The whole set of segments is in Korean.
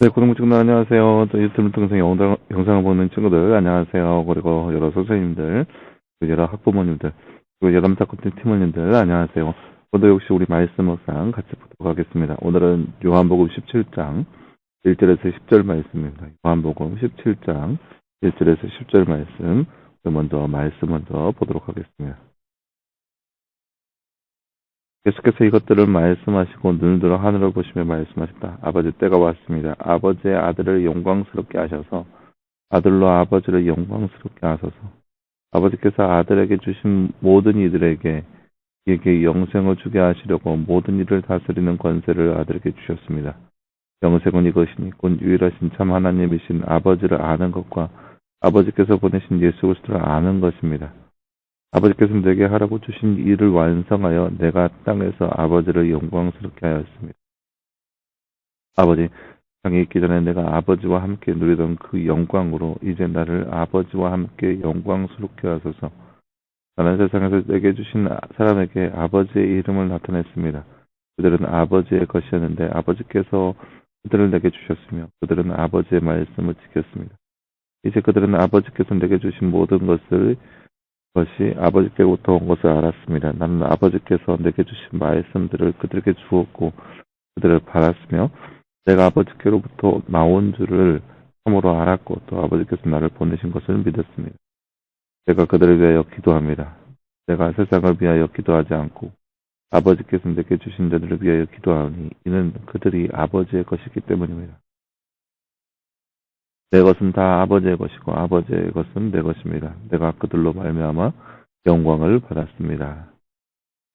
네, 고등부 친구들 안녕하세요. 또 유튜브 통해서 영상을 보는 친구들 안녕하세요. 그리고 여러 선생님들, 그리고 여러 학부모님들, 그리고 여담 사건팀 팀원님들 안녕하세요. 오늘 역시 우리 말씀 묵상 같이 보도록 하겠습니다. 오늘은 요한복음 17장 1절에서 10절 말씀입니다. 요한복음 17장 1절에서 10절 말씀 먼저 보도록 하겠습니다. 계속해서 이것들을 말씀하시고 눈을 들어 하늘을 보시며 말씀하셨다. 아버지 때가 왔습니다. 아버지의 아들을 영광스럽게 하셔서 아들로 아버지를 영광스럽게 하소서. 아버지께서 아들에게 주신 모든 이들에게 이에게 영생을 주게 하시려고 모든 일을 다스리는 권세를 아들에게 주셨습니다. 영생은 이것이니 곧 유일하신 참 하나님이신 아버지를 아는 것과 아버지께서 보내신 예수 그리스도를 아는 것입니다. 아버지께서 내게 하라고 주신 일을 완성하여 내가 땅에서 아버지를 영광스럽게 하였습니다. 아버지, 땅에 있기 전에 내가 아버지와 함께 누리던 그 영광으로 이제 나를 아버지와 함께 영광스럽게 하소서. 나는 세상에서 내게 주신 사람에게 아버지의 이름을 나타냈습니다. 그들은 아버지의 것이었는데 아버지께서 그들을 내게 주셨으며 그들은 아버지의 말씀을 지켰습니다. 이제 그들은 아버지께서 내게 주신 모든 것이 아버지께로부터 온 것을 알았습니다. 나는 아버지께서 내게 주신 말씀들을 그들에게 주었고 그들을 받았으며 내가 아버지께로부터 나온 줄을 참으로 알았고 또 아버지께서 나를 보내신 것을 믿었습니다. 내가 그들을 위하여 기도합니다. 내가 세상을 위하여 기도하지 않고 아버지께서 내게 주신 자들을 위하여 기도하니 이는 그들이 아버지의 것이기 때문입니다. 내 것은 다 아버지의 것이고 아버지의 것은 내 것입니다. 내가 그들로 말미암아 영광을 받았습니다.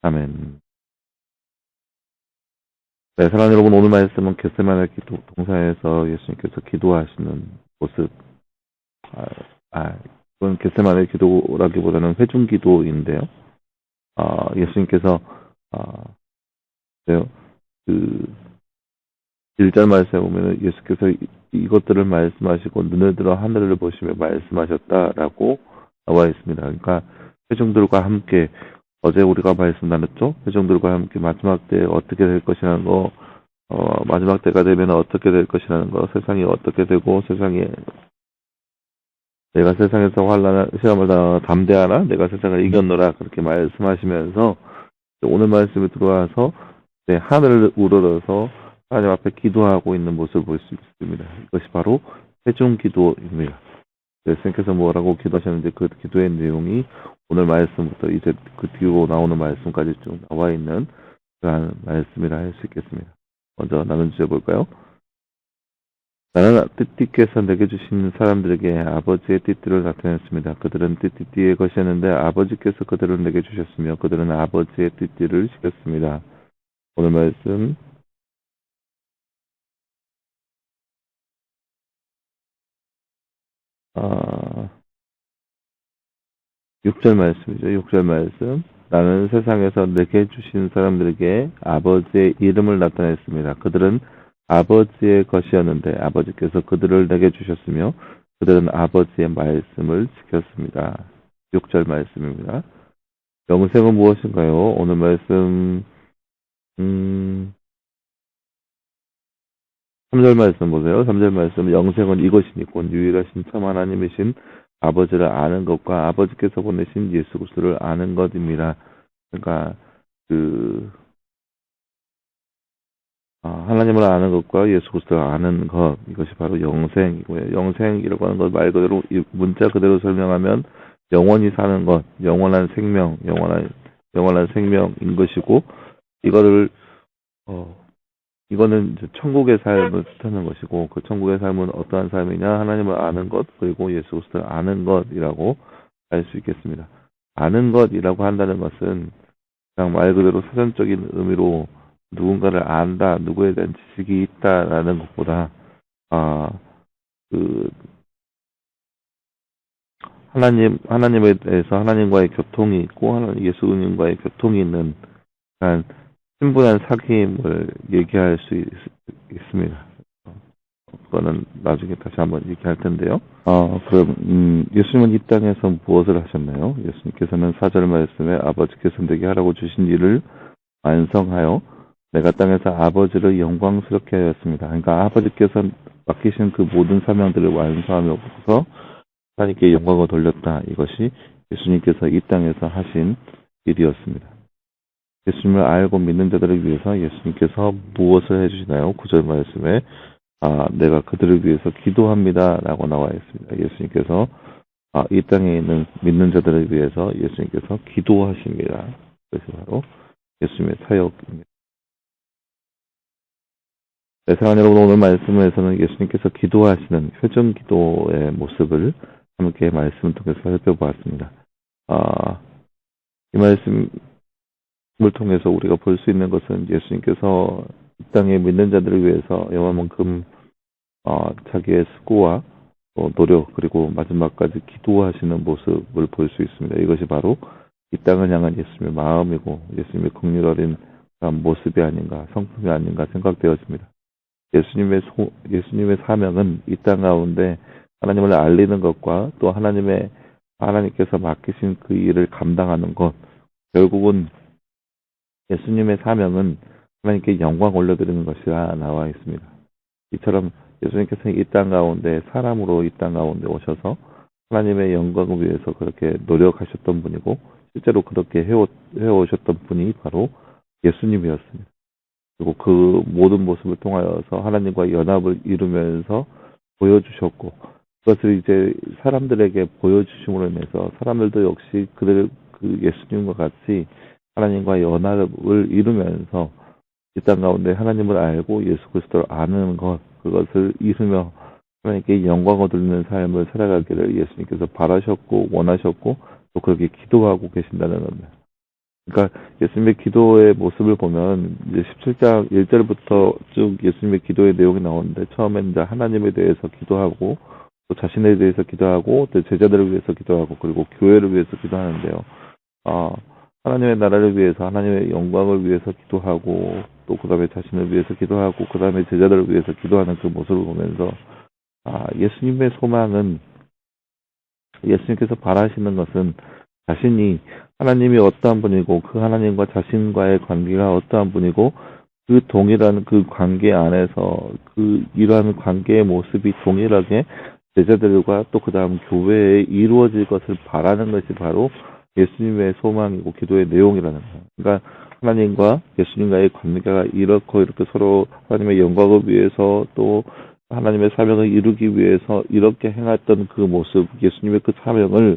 아멘. 네, 사랑하는 여러분, 오늘 말씀은 겟세마네 기도 동사에서 예수님께서 기도하시는 모습. 이건 겟세마네 기도라기보다는 회중 기도인데요. 예수님께서 그 1절 말씀에 보면 예수께서 이것들을 말씀하시고 눈을 들어 하늘을 보시며 말씀하셨다라고 나와 있습니다. 그러니까 회중들과 함께 어제 우리가 말씀 나눴죠. 회중들과 함께 마지막 때 어떻게 될 것이라는 거, 마지막 때가 되면 어떻게 될 것이라는 거, 세상이 어떻게 되고 내가 세상에서 시험을 담대하라, 내가 세상을 이겼노라 그렇게 말씀하시면서 오늘 말씀에 들어와서 하늘을 우러러서 하나님 앞에 기도하고 있는 모습을 볼 수 있습니다. 이것이 바로 회중 기도입니다. 예수님께서 뭐라고 기도하셨는지 그 기도의 내용이 오늘 말씀부터 이제 그 뒤로 나오는 말씀까지 쭉 나와 있는 그러한 말씀이라 할 수 있겠습니다. 먼저 나눈 주제 볼까요? 나는 띠띠께서 내게 주신 사람들에게 아버지의 띠띠를 나타냈습니다. 그들은 띠띠띠의 것이었는데 아버지께서 그들을 내게 주셨으며 그들은 아버지의 띠띠를 지켰습니다. 오늘 말씀 6절 말씀이죠. 6절 말씀. 나는 세상에서 내게 주신 사람들에게 아버지의 이름을 나타냈습니다. 그들은 아버지의 것이었는데 아버지께서 그들을 내게 주셨으며 그들은 아버지의 말씀을 지켰습니다. 6절 말씀입니다. 영생은 무엇인가요? 오늘 말씀 3절 말씀 보세요. 3절 말씀 영생은 이것이니 곧 유일하신 참 하나님이신 아버지를 아는 것과 아버지께서 보내신 예수 그리스도를 아는 것입니다. 그러니까 하나님을 아는 것과 예수 그리스도를 아는 것, 이것이 바로 영생이고요. 영생이라고 하는 것 말 그대로 문자 그대로 설명하면 영원히 사는 것, 영원한 생명, 영원한 생명인 것이고 이거는 이제 천국의 삶을 뜻하는 것이고 그 천국의 삶은 어떠한 삶이냐? 하나님을 아는 것 그리고 예수 그리스도를 아는 것이라고 할 수 있겠습니다. 아는 것이라고 한다는 것은 그냥 말 그대로 사전적인 의미로 누군가를 안다, 누구에 대한 지식이 있다라는 것보다 하나님에 대해서 하나님과의 교통이 있고 예수님과의 교통이 있는 그런 신분한 사귐을 얘기할 수 있습니다. 그거는 나중에 다시 한번 얘기할 텐데요. 그럼 예수님은 이 땅에서 무엇을 하셨나요? 예수님께서는 4절 말씀에 아버지께서 내게 하라고 주신 일을 완성하여 내가 땅에서 아버지를 영광스럽게 하였습니다. 그러니까 맡기신 그 모든 사명들을 완수하면서 하나님께 영광을 돌렸다. 이것이 예수님께서 이 땅에서 하신 일이었습니다. 예수님을 알고 믿는 자들을 위해서 예수님께서 무엇을 해주시나요? 9절 말씀에 내가 그들을 위해서 기도합니다. 라고 나와 있습니다. 예수님께서 이 땅에 있는 믿는 자들을 위해서 예수님께서 기도하십니다. 그것이 바로 예수님의 사역입니다. 네, 사랑하는 여러분, 오늘 말씀에서는 예수님께서 기도하시는 회중 기도의 모습을 함께 말씀을 통해서 살펴보았습니다. 이 말씀을 통해서 우리가 볼 수 있는 것은 예수님께서 이 땅에 믿는 자들을 위해서 여만큼 자기의 수고와 노력 그리고 마지막까지 기도하시는 모습을 볼 수 있습니다. 이것이 바로 이 땅을 향한 예수님의 마음이고 예수님의 긍휼 어린 모습이 아닌가, 성품이 아닌가 생각되어집니다. 예수님의 사명은 이 땅 가운데 하나님을 알리는 것과 또 하나님께서 맡기신 그 일을 감당하는 것, 결국은 예수님의 사명은 하나님께 영광 올려드리는 것이라 나와 있습니다. 이처럼 예수님께서 이 땅 가운데 사람으로 이 땅 가운데 오셔서 하나님의 영광을 위해서 그렇게 노력하셨던 분이고 실제로 그렇게 해오셨던 분이 바로 예수님이었습니다. 그리고 그 모든 모습을 통하여서 하나님과 연합을 이루면서 보여주셨고 그것을 이제 사람들에게 보여주심으로 인해서 사람들도 역시 그 예수님과 같이 하나님과 연합을 이루면서 이 땅 가운데 하나님을 알고 예수 그리스도를 아는 것 그것을 이루며 하나님께 영광을 돌리는 삶을 살아가기를 예수님께서 바라셨고 원하셨고 또 그렇게 기도하고 계신다는 겁니다. 그러니까 예수님의 기도의 모습을 보면 이제 17장 1절부터 쭉 예수님의 기도의 내용이 나오는데 처음엔 이제 하나님에 대해서 기도하고 또 자신에 대해서 기도하고 또 제자들을 위해서 기도하고 그리고 교회를 위해서 기도하는데요. 하나님의 나라를 위해서 하나님의 영광을 위해서 기도하고 또 그다음에 자신을 위해서 기도하고 그다음에 제자들을 위해서 기도하는 그 모습을 보면서 예수님의 소망은 예수님께서 바라시는 것은 자신이 하나님이 어떠한 분이고 그 하나님과 자신과의 관계가 어떠한 분이고 그 동일한 그 관계 안에서 그 이러한 관계의 모습이 동일하게 제자들과 또 그 다음 교회에 이루어질 것을 바라는 것이 바로 예수님의 소망이고 기도의 내용이라는 거예요. 그러니까 하나님과 예수님과의 관계가 이렇게 서로 하나님의 영광을 위해서 또 하나님의 사명을 이루기 위해서 이렇게 행했던 그 모습, 예수님의 그 사명을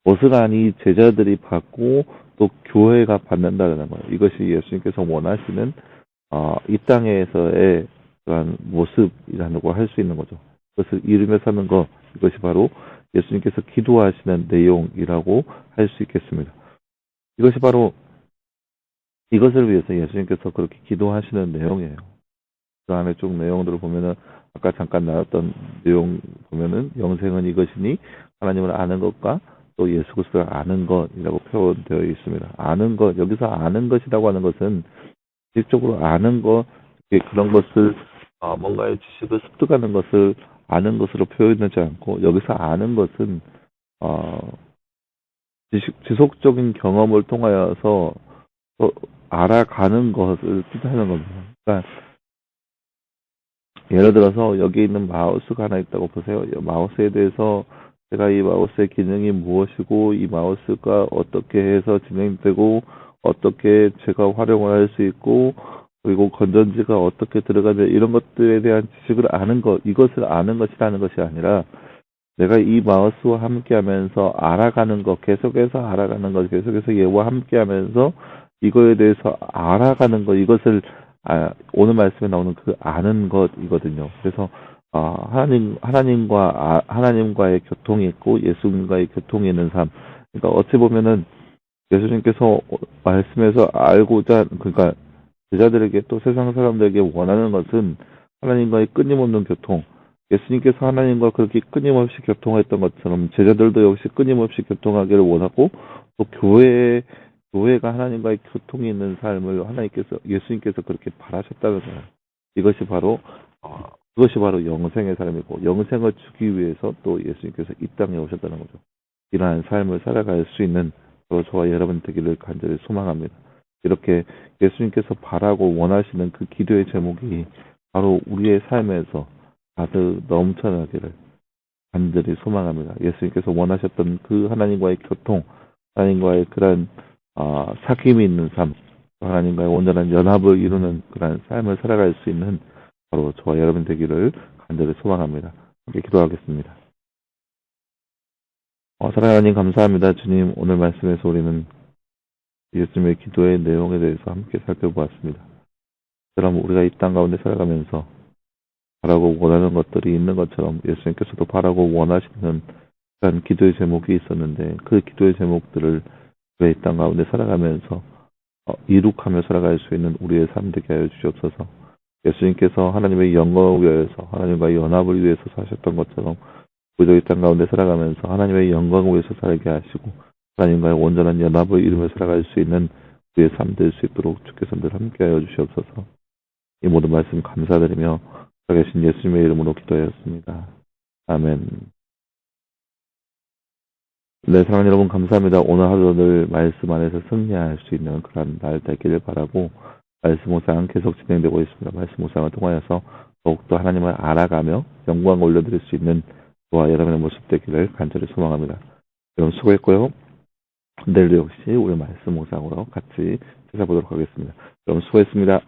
고스란히 제자들이 받고 또 교회가 받는다는 거예요. 이것이 예수님께서 원하시는 이 땅에서의 그런 모습이라고 할 수 있는 거죠. 그것을 이루며 사는 것, 이것이 바로 예수님께서 기도하시는 내용이라고 할 수 있겠습니다. 이것이 바로 이것을 위해서 예수님께서 그렇게 기도하시는 내용이에요. 그 안에 쭉 내용들을 보면은 아까 잠깐 나왔던 내용 보면은 영생은 이것이니 하나님을 아는 것과 또 예수 그리스도를 아는 것이라고 표현되어 있습니다. 아는 것, 여기서 아는 것이라고 하는 것은 직접적으로 아는 것, 그런 것을 뭔가의 지식을 습득하는 것을 아는 것으로 표현하지 않고 여기서 아는 것은 지속적인 경험을 통하여서 알아가는 것을 뜻하는 겁니다. 그러니까 예를 들어서 여기 있는 마우스가 하나 있다고 보세요. 마우스에 대해서 제가 이 마우스의 기능이 무엇이고 이 마우스가 어떻게 해서 진행되고 어떻게 제가 활용을 할 수 있고 그리고 건전지가 어떻게 들어가면 이런 것들에 대한 지식을 아는 것, 이것을 아는 것이라는 것이 아니라 내가 이 마우스와 함께 하면서 알아가는 것, 계속해서 알아가는 것, 계속해서 얘와 함께 하면서 이거에 대해서 알아가는 것, 이것을 오늘 말씀에 나오는 그 아는 것이거든요. 그래서 하나님과의 교통이 있고 예수님과의 교통이 있는 삶. 그러니까 어찌 보면은 예수님께서 말씀에서 그러니까 제자들에게 또 세상 사람들에게 원하는 것은 하나님과의 끊임없는 교통. 예수님께서 하나님과 그렇게 끊임없이 교통했던 것처럼 제자들도 역시 끊임없이 교통하기를 원하고 또 교회가 하나님과의 교통이 있는 삶을 예수님께서 그렇게 바라셨다는 거예요. 그것이 바로 영생의 삶이고 영생을 주기 위해서 또 예수님께서 이 땅에 오셨다는 거죠. 이러한 삶을 살아갈 수 있는 저와 여러분 되기를 간절히 소망합니다. 이렇게 예수님께서 바라고 원하시는 그 기도의 제목이 바로 우리의 삶에서 가득 넘쳐나기를 간절히 소망합니다. 예수님께서 원하셨던 그 하나님과의 교통, 하나님과의 그런 사귐이 있는 삶, 하나님과의 온전한 연합을 이루는 그런 삶을 살아갈 수 있는 바로 저와 여러분 되기를 간절히 소망합니다. 함께 기도하겠습니다. 사랑하는 하나님 감사합니다. 주님, 오늘 말씀에서 우리는 예수님의 기도의 내용에 대해서 함께 살펴보았습니다. 그럼 우리가 이 땅 가운데 살아가면서 바라고 원하는 것들이 있는 것처럼 예수님께서도 바라고 원하시는 그런 기도의 제목이 있었는데 그 기도의 제목들을 우리가 이 땅 가운데 살아가면서 이룩하며 살아갈 수 있는 우리의 삶 되게 하여 주시옵소서. 예수님께서 하나님의 영광을 위하여서 하나님과의 연합을 위해서 사셨던 것처럼 우리도 이 땅 가운데 살아가면서 하나님의 영광을 위해서 살게 하시고 하나님과의 온전한 연합을 이루며 살아갈 수 있는 우리의 삶 될 수 있도록 주께서 늘 함께하여 주시옵소서. 이 모든 말씀 감사드리며 살아계신 예수님의 이름으로 기도하였습니다. 아멘. 네, 사랑하는 여러분 감사합니다. 오늘 하루도 늘 말씀 안에서 승리할 수 있는 그런 날 되기를 바라고 말씀 묵상 계속 진행되고 있습니다. 말씀 묵상을 통하여서 더욱더 하나님을 알아가며 영광을 올려드릴 수 있는 저와 여러분의 모습 되기를 간절히 소망합니다. 여러분 수고했고요. 내일도 역시 우리 말씀 묵상으로 같이 찾아보도록 하겠습니다. 여러분 수고했습니다.